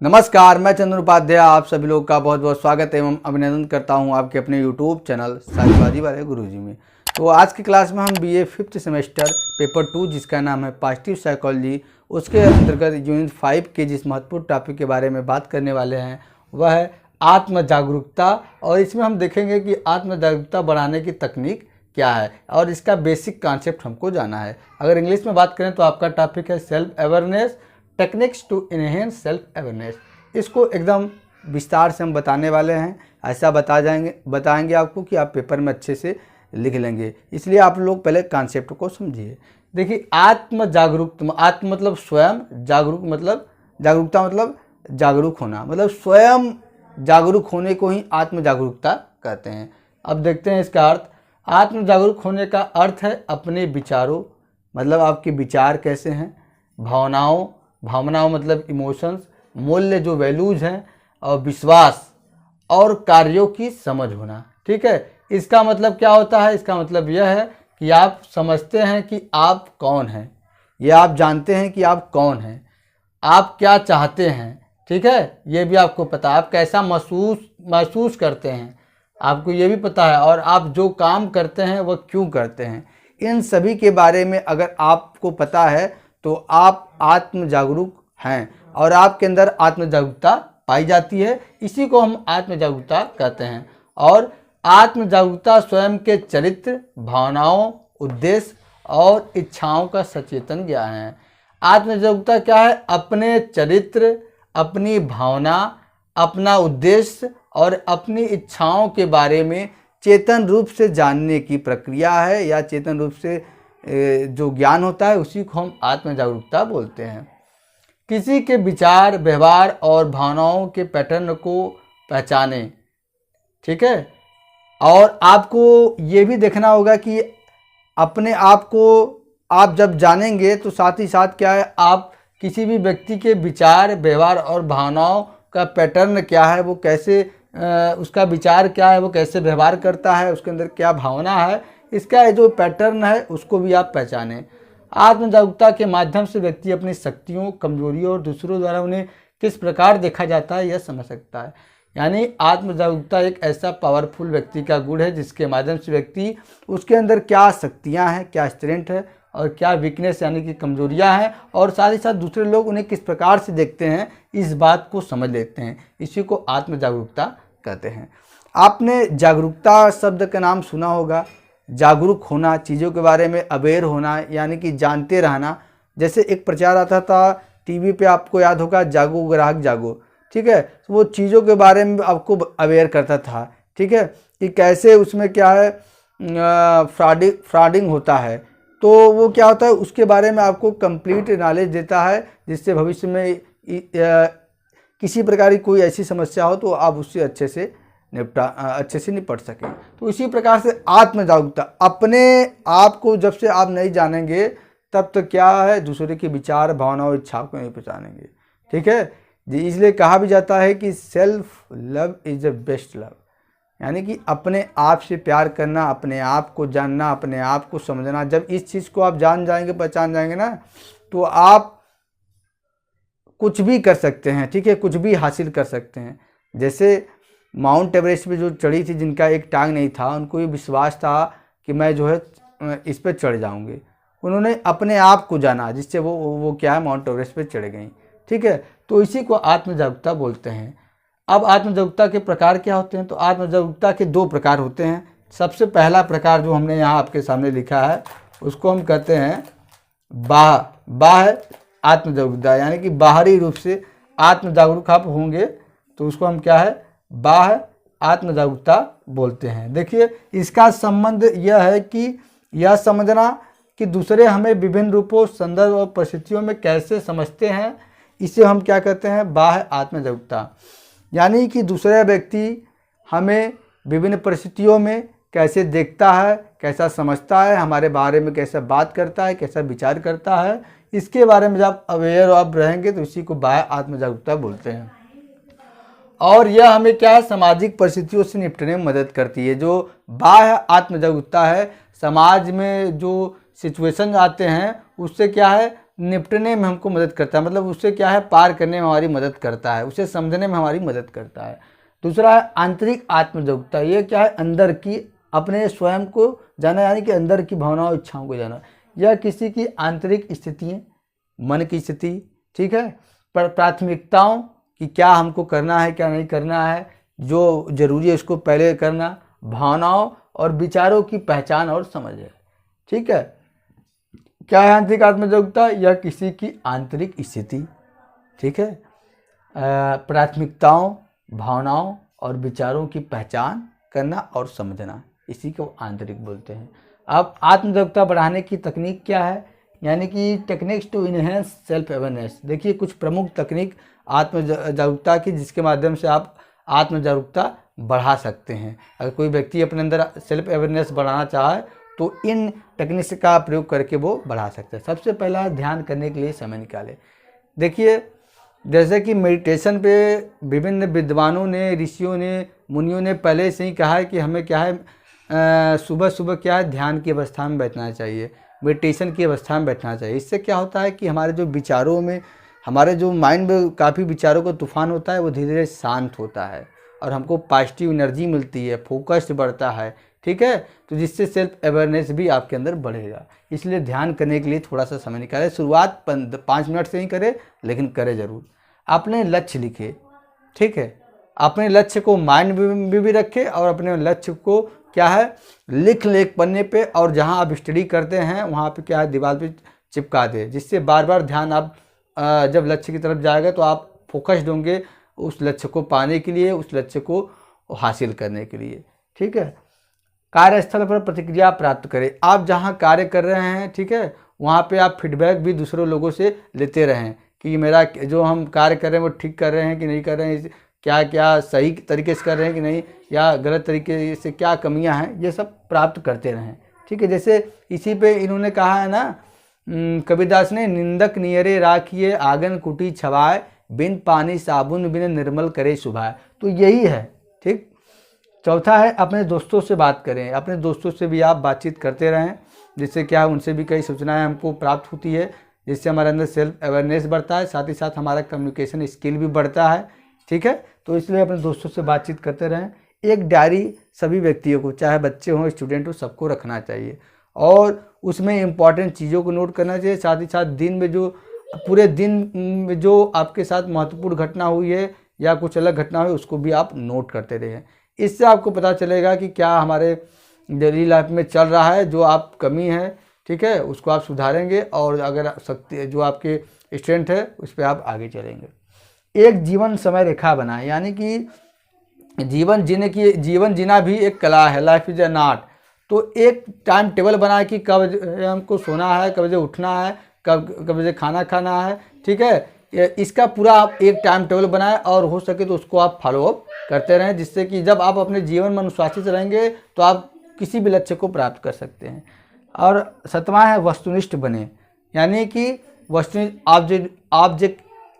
नमस्कार, मैं चंदन उपाध्याय आप सभी लोग का बहुत बहुत स्वागत एवं अभिनंदन करता हूं आपके अपने यूट्यूब चैनल साइबाजी वाले गुरुजी में। तो आज की क्लास में हम बीए 5th सेमेस्टर पेपर 2 जिसका नाम है पॉजिटिव साइकोलॉजी, उसके अंतर्गत यूनिट 5 के जिस महत्वपूर्ण टॉपिक के बारे में बात करने वाले हैं वह है आत्म जागरूकता। और इसमें हम देखेंगे कि आत्म जागरूकता बढ़ाने की तकनीक क्या है और इसका बेसिक कॉन्सेप्ट हमको जाना है। अगर इंग्लिश में बात करें तो आपका टॉपिक है self awareness, techniques to enhance self awareness. इसको एकदम विस्तार से हम बताने वाले हैं, ऐसा बताएंगे आपको कि आप पेपर में अच्छे से लिख लेंगे। इसलिए आप लोग पहले कॉन्सेप्ट को समझिए। देखिए, आत्म जागरूकता, आत्म मतलब स्वयं, जागरूक मतलब जागरूकता मतलब जागरूक होना, मतलब स्वयं जागरूक होने को ही आत्म जागरूकता कहते हैं। अब देखते हैं इसका अर्थ। आत्म जागरूक होने का अर्थ है अपने विचारों, मतलब आपके विचार कैसे हैं, भावनाओं मतलब इमोशंस, मूल्य जो वैल्यूज हैं, और विश्वास और कार्यों की समझ होना। ठीक है, इसका मतलब क्या होता है? इसका मतलब यह है कि आप समझते हैं कि आप कौन हैं, यह आप जानते हैं कि आप कौन हैं, आप क्या चाहते हैं। ठीक है, ये भी आपको पता है, आप कैसा महसूस करते हैं, आपको ये भी पता है, और आप जो काम करते हैं वह क्यों करते हैं। इन सभी के बारे में अगर आपको पता है तो आप आत्म जागरूक हैं और आपके अंदर आत्म जागरूकता पाई जाती है। इसी को हम आत्म जागरूकता कहते हैं। और आत्म जागरूकता स्वयं के चरित्र, भावनाओं, उद्देश्य और इच्छाओं का सचेतन ज्ञान है। आत्म जागरूकता क्या है? अपने चरित्र, अपनी भावना, अपना उद्देश्य और अपनी इच्छाओं के बारे में चेतन रूप से जानने की प्रक्रिया है, या चेतन रूप से जो ज्ञान होता है उसी को हम आत्म जागरूकता बोलते हैं। किसी के विचार, व्यवहार और भावनाओं के पैटर्न को पहचाने। ठीक है, और आपको ये भी देखना होगा कि अपने आप को आप जब जानेंगे तो साथ ही साथ क्या है, आप किसी भी व्यक्ति के विचार, व्यवहार और भावनाओं का पैटर्न क्या है, वो कैसे उसका विचार क्या है, वो कैसे व्यवहार करता है, उसके अंदर क्या भावना है, इसका जो पैटर्न है उसको भी आप पहचानें। आत्म जागरूकता के माध्यम से व्यक्ति अपनी शक्तियों, कमजोरियों और दूसरों द्वारा उन्हें किस प्रकार देखा जाता है यह समझ सकता है। यानी आत्म जागरूकता एक ऐसा पावरफुल व्यक्ति का गुण है जिसके माध्यम से व्यक्ति उसके अंदर क्या शक्तियां हैं, क्या स्ट्रेंथ है और क्या वीकनेस यानी कि कमजोरियां हैं, और साथ ही साथ दूसरे लोग उन्हें किस प्रकार से देखते हैं, इस बात को समझ लेते हैं। इसी को आत्म जागरूकता कहते हैं। आपने जागरूकता शब्द का नाम सुना होगा। जागरूक होना, चीज़ों के बारे में अवेयर होना, यानी कि जानते रहना। जैसे एक प्रचार आता था टीवी पे, आपको याद होगा, जागो ग्राहक जागो। ठीक है, तो वो चीज़ों के बारे में आपको अवेयर करता था। ठीक है, कि कैसे उसमें क्या है, फ्रॉडिंग होता है, तो वो क्या होता है उसके बारे में आपको कंप्लीट नॉलेज देता है, जिससे भविष्य में किसी प्रकार की कोई ऐसी समस्या हो तो आप उससे अच्छे से निपट सकें। तो इसी प्रकार से आत्म जागरूकता, अपने आप को जब से आप नहीं जानेंगे तब तक क्या है, दूसरे के विचार, भावनाओं, इच्छाओं को नहीं पहचानेंगे। ठीक है जी, इसलिए कहा भी जाता है कि self love is the best love, यानी कि अपने आप से प्यार करना, अपने आप को जानना, अपने आप को समझना। जब इस चीज़ को आप जान जाएंगे, पहचान जाएंगे ना, तो आप कुछ भी कर सकते हैं। ठीक है, कुछ भी हासिल कर सकते हैं। जैसे माउंट एवरेस्ट पे जो चढ़ी थी, जिनका एक टांग नहीं था, उनको ये विश्वास था कि मैं जो है इस पर चढ़ जाऊंगे। उन्होंने अपने आप को जाना, जिससे वो क्या है, माउंट एवरेस्ट पे चढ़ गई। ठीक है, तो इसी को आत्म जागरूकता बोलते हैं। अब आत्म जागरूकता के प्रकार क्या होते हैं? तो आत्म जागरूकता के 2 प्रकार होते हैं। सबसे पहला प्रकार जो हमने यहाँ आपके सामने लिखा है उसको हम कहते हैं बाह्य आत्म जागरूकता, यानी कि बाहरी रूप से आत्म जागरूक आप होंगे तो उसको हम क्या है, बाह्य आत्म जागरूकता बोलते हैं। देखिए, इसका संबंध यह है कि यह समझना कि दूसरे हमें विभिन्न रूपों, संदर्भ और परिस्थितियों में कैसे समझते हैं, इसे हम क्या कहते हैं, बाह्य आत्म जागरूकता। यानी कि दूसरा व्यक्ति हमें विभिन्न परिस्थितियों में कैसे देखता है, कैसा समझता है, हमारे बारे में कैसा बात करता है, कैसा विचार करता है, इसके बारे में जब अवेयर आप रहेंगे तो इसी को बाह्य आत्म जागरूकता बोलते हैं। और यह हमें क्या है, सामाजिक परिस्थितियों से निपटने में मदद करती है। जो बाह्य आत्म जागरूकता है, समाज में जो सिचुएशन आते हैं उससे क्या है, निपटने में हमको मदद करता है, मतलब उससे क्या है पार करने में हमारी मदद करता है, उसे समझने में हमारी मदद करता है। दूसरा है आंतरिक आत्मजागरूकता। ये क्या है, अंदर की अपने स्वयं को जाना, यानी कि अंदर की भावनाओं इच्छाओं को जाना, या किसी की आंतरिक स्थितियाँ, मन की स्थिति, ठीक है, पर प्राथमिकताओं कि क्या हमको करना है क्या नहीं करना है, जो जरूरी है उसको पहले करना, भावनाओं और विचारों की पहचान और समझ है। ठीक है, क्या है आंतरिक आत्मजागरूकता, या किसी की आंतरिक स्थिति, ठीक है, प्राथमिकताओं, भावनाओं और विचारों की पहचान करना और समझना, इसी को आंतरिक बोलते हैं। अब आत्मजागरूकता बढ़ाने की तकनीक क्या है, यानी कि techniques to enhance self awareness. देखिए कुछ प्रमुख तकनीक आत्मजागरूकता की जिसके माध्यम से आप आत्मजागरूकता बढ़ा सकते हैं। अगर कोई व्यक्ति अपने अंदर सेल्फ अवेयरनेस बढ़ाना चाहे तो इन टेक्निक्स का प्रयोग करके वो बढ़ा सकते हैं। सबसे पहला ध्यान करने के लिए समय निकालें। देखिए जैसे कि मेडिटेशन पे विभिन्न विद्वानों ने, ऋषियों ने, मुनियों ने पहले से ही कहा है कि हमें क्या है सुबह सुबह क्या है ध्यान की अवस्था में बैठना चाहिए, मेडिटेशन की अवस्था में बैठना चाहिए। इससे क्या होता है कि हमारे जो विचारों में, हमारे जो माइंड में काफ़ी विचारों का तूफान होता है वो धीरे धीरे शांत होता है और हमको पॉजिटिव एनर्जी मिलती है, फोकस बढ़ता है। ठीक है, तो जिससे सेल्फ अवेयरनेस भी आपके अंदर बढ़ेगा। इसलिए ध्यान करने के लिए थोड़ा सा समय निकालें। शुरुआत 5 मिनट से ही करें, लेकिन करें ज़रूर। अपने लक्ष्य लिखे, ठीक है, अपने लक्ष्य को माइंड में भी रखें और अपने लक्ष्य को क्या है लिख ले पन्ने पे, और जहां आप स्टडी करते हैं वहां पे क्या है दीवार पे चिपका दें, जिससे बार बार ध्यान आप जब लक्ष्य की तरफ जाएगा तो आप फोकस्ड होंगे उस लक्ष्य को पाने के लिए, उस लक्ष्य को हासिल करने के लिए। ठीक है, कार्यस्थल पर प्रतिक्रिया प्राप्त करें। आप जहां कार्य कर रहे हैं, ठीक है, वहां पे आप फीडबैक भी दूसरों लोगों से लेते रहें कि मेरा जो हम कार्य कर रहे हैं वो ठीक कर रहे हैं कि नहीं कर रहे हैं, क्या क्या सही तरीके से कर रहे हैं कि नहीं, या गलत तरीके से क्या कमियां हैं, ये सब प्राप्त करते रहें। ठीक है, जैसे इसी पे इन्होंने कहा है ना कबीरदास ने, निंदक नियरे राखिए आंगन कुटी छवाए, बिन पानी साबुन बिन निर्मल करे सुभाए। तो यही है। ठीक, चौथा है अपने दोस्तों से बात करें। अपने दोस्तों से भी आप बातचीत करते रहें, जिससे क्या उनसे भी कई सूचनाएं हमको प्राप्त होती है, जिससे हमारे अंदर सेल्फ अवेयरनेस बढ़ता है, साथ ही साथ हमारा कम्युनिकेशन स्किल भी बढ़ता है। ठीक है, तो इसलिए अपने दोस्तों से बातचीत करते रहें। एक डायरी सभी व्यक्तियों को, चाहे बच्चे हों स्टूडेंट हो, सबको रखना चाहिए और उसमें इम्पॉर्टेंट चीज़ों को नोट करना चाहिए। साथ ही साथ दिन में जो पूरे दिन में जो आपके साथ महत्वपूर्ण घटना हुई है या कुछ अलग घटना हुई उसको भी आप नोट करते रहें। इससे आपको पता चलेगा कि क्या हमारे डेली लाइफ में चल रहा है, जो आप कमी है, ठीक है, उसको आप सुधारेंगे और अगर शक्ति जो आपके स्ट्रेंथ है उस पर आप आगे चलेंगे। एक जीवन समय रेखा बनाएं, यानी कि जीवन जीना भी एक कला है, लाइफ इज एन आर्ट। तो एक टाइम टेबल बनाए कि कब हमको सोना है, कब बजे उठना है, कब बजे खाना खाना है। ठीक है, इसका पूरा आप एक टाइम टेबल बनाएं और हो सके तो उसको आप फॉलो अप करते रहें, जिससे कि जब आप अपने जीवन में अनुशासित रहेंगे तो आप किसी भी लक्ष्य को प्राप्त कर सकते हैं। और 7वां है वस्तुनिष्ठ बने, यानी कि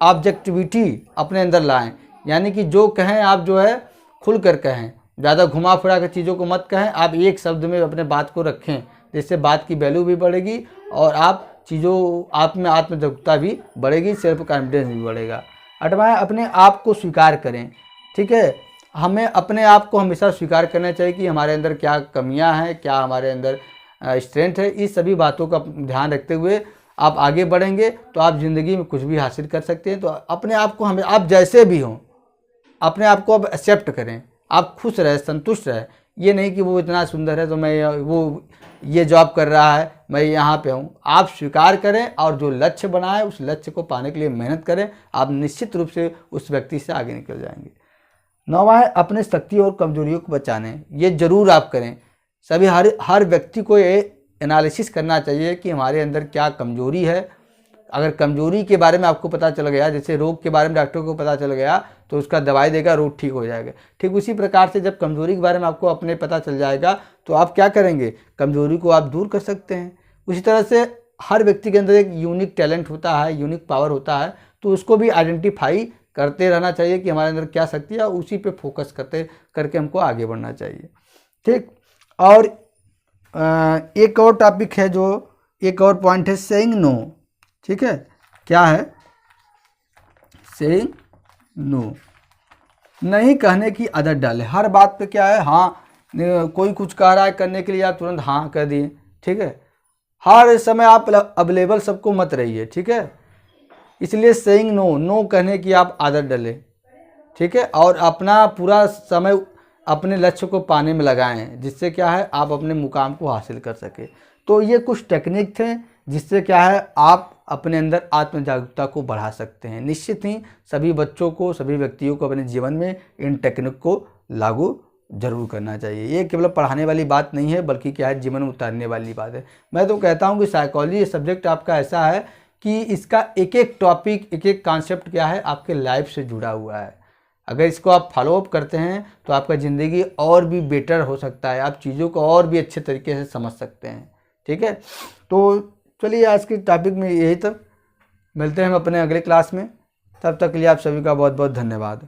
ऑब्जेक्टिविटी अपने अंदर लाएं, यानी कि जो कहें आप जो है खुल कर कहें, ज़्यादा घुमा फिरा कर चीज़ों को मत कहें। आप एक शब्द में अपने बात को रखें, जिससे बात की वैल्यू भी बढ़ेगी और आप आप में आत्मजागरूकता भी बढ़ेगी, सेल्फ कॉन्फिडेंस भी बढ़ेगा। 8वां अपने आप को स्वीकार करें। ठीक है, हमें अपने आप को हमेशा स्वीकार करना चाहिए कि हमारे अंदर क्या कमियां हैं, क्या हमारे अंदर स्ट्रेंथ है। इस सभी बातों का ध्यान रखते हुए आप आगे बढ़ेंगे तो आप ज़िंदगी में कुछ भी हासिल कर सकते हैं। तो अपने आप को हमें, आप जैसे भी हों, अपने आप को अब एक्सेप्ट करें, आप खुश रहे, संतुष्ट रहे। ये नहीं कि वो इतना सुंदर है तो मैं वो ये जॉब कर रहा है मैं यहाँ पे हूँ। आप स्वीकार करें और जो लक्ष्य बनाए उस लक्ष्य को पाने के लिए मेहनत करें, आप निश्चित रूप से उस व्यक्ति से आगे निकल जाएंगे। 9वां है अपने शक्ति और कमजोरियों को बचाने। ये जरूर आप करें। सभी हर व्यक्ति को ये एनालिसिस करना चाहिए कि हमारे अंदर क्या कमजोरी है। अगर कमजोरी के बारे में आपको पता चल गया, जैसे रोग के बारे में डॉक्टर को पता चल गया तो उसका दवाई देगा, रोग ठीक हो जाएगा। ठीक उसी प्रकार से जब कमजोरी के बारे में आपको अपने पता चल जाएगा तो आप क्या करेंगे, कमजोरी को आप दूर कर सकते हैं। उसी तरह से हर व्यक्ति के अंदर एक यूनिक टैलेंट होता है, यूनिक पावर होता है, तो उसको भी आइडेंटिफाई करते रहना चाहिए कि हमारे अंदर क्या शक्ति है, उसी पे फोकस करके हमको आगे बढ़ना चाहिए। ठीक, और एक और टॉपिक है, जो एक और पॉइंट है सेइंग नो। ठीक है, क्या है, सेइंग नो, नहीं कहने की आदत डालें। हर बात पे क्या है, हाँ, कोई कुछ कह रहा है करने के लिए आप तुरंत हाँ कह दिए, ठीक है। हर समय आप अवेलेबल सबको मत रहिए, ठीक है। इसलिए सेइंग नो, नो कहने की आप आदत डालें, ठीक है। और अपना पूरा समय अपने लक्ष्य को पाने में लगाएं, जिससे क्या है आप अपने मुकाम को हासिल कर सके। तो ये कुछ टेक्निक थे जिससे क्या है आप अपने अंदर आत्म जागरूकता को बढ़ा सकते हैं। निश्चित ही सभी बच्चों को, सभी व्यक्तियों को अपने जीवन में इन टेक्निक को लागू जरूर करना चाहिए। ये केवल पढ़ाने वाली बात नहीं है, बल्कि क्या है जीवन में उतारने वाली बात है। मैं तो कहता हूँ कि साइकोलॉजी ये सब्जेक्ट आपका ऐसा है कि इसका एक एक टॉपिक, एक एक कॉन्सेप्ट क्या है आपके लाइफ से जुड़ा हुआ है। अगर इसको आप फॉलोअप करते हैं तो आपका ज़िंदगी और भी बेटर हो सकता है, आप चीज़ों को और भी अच्छे तरीके से समझ सकते हैं, ठीक है। तो चलिए आज के टॉपिक में यही तक, मिलते हैं हम अपने अगले क्लास में। तब तक के लिए आप सभी का बहुत बहुत धन्यवाद।